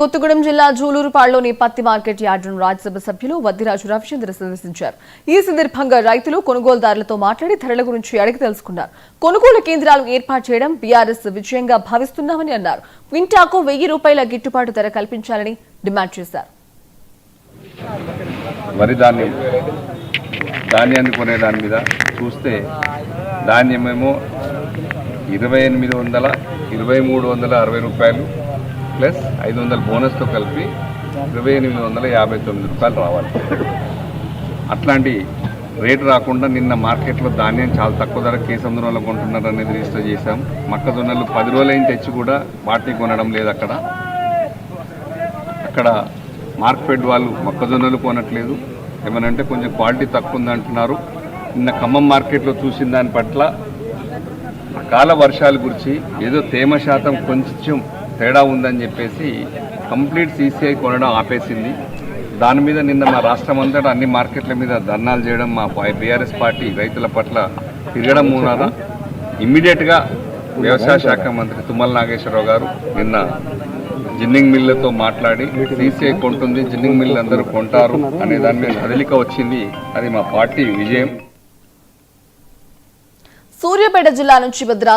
కొత్తగూడెం జిల్లా జూలూరుపాడులోని పత్తి మార్కెట్ యార్డును రాజ్యసభ సభ్యులు వద్దిరాజు రవిచంద్ర సందర్శించారు. ఈ సందర్భంగా రైతులు కొనుగోలుదారులతో మాట్లాడి ధరల గురించి అడిగి తెలుసుకున్నారు. కొనుగోలు కేంద్రాలు ఏర్పాటు చేయడం బీఆర్ఎస్ విజయంగా భావిస్తున్నామని అన్నారు. క్వింటాకు ₹1000 గిట్టుబాటు ధర కల్పించాలని డిమాండ్ చేశారు. వరి ధాన్యాన్ని కొనే దాని మీద చూస్తే ధాన్యమేమో 2800, 2360 ప్లస్ 500 బోనస్తో కలిపి 2859 రావాలి. అట్లాంటి రేటు రాకుండా నిన్న మార్కెట్లో ధాన్యం చాలా తక్కువ ధర కేసముద్రంలో కొంటున్నారు అనేది రిజిస్టర్ చేశాం. మొక్కజొన్నలు 10 రోజులైన తెచ్చి కూడా పార్టీ కొనడం లేదు. అక్కడ మార్కెట్ వాళ్ళు మొక్కజొన్నలు కొనట్లేదు. ఏమనంటే కొంచెం క్వాలిటీ తక్కువ ఉందంటున్నారు. నిన్న ఖమ్మం మార్కెట్లో చూసిన దాని పట్ల అకాల వర్షాల గురించి ఏదో తేమ శాతం కొంచెం తేడా ఉందని చెప్పేసి కంప్లీట్ సీసీఐ కొనడం ఆపేసింది. దాని మీద నిన్న మా రాష్ట్రం అంతటా అన్ని మార్కెట్ల మీద ధర్నాలు చేయడం, మా బీఆర్ఎస్ పార్టీ రైతుల పట్ల తిరగడం మూలాన ఇమ్మీడియట్గా వ్యవసాయ శాఖ మంత్రి తుమ్మల నాగేశ్వరరావు గారు నిన్న జిన్నింగ్ మిల్లతో మాట్లాడి సీసీఐ కొంటుంది, జిన్నింగ్ మిల్లు అందరూ కొంటారు అనే దాని మీద కదలిక వచ్చింది. అది మా పార్టీ విజయం. సూర్యాపేట జిల్లా నుంచి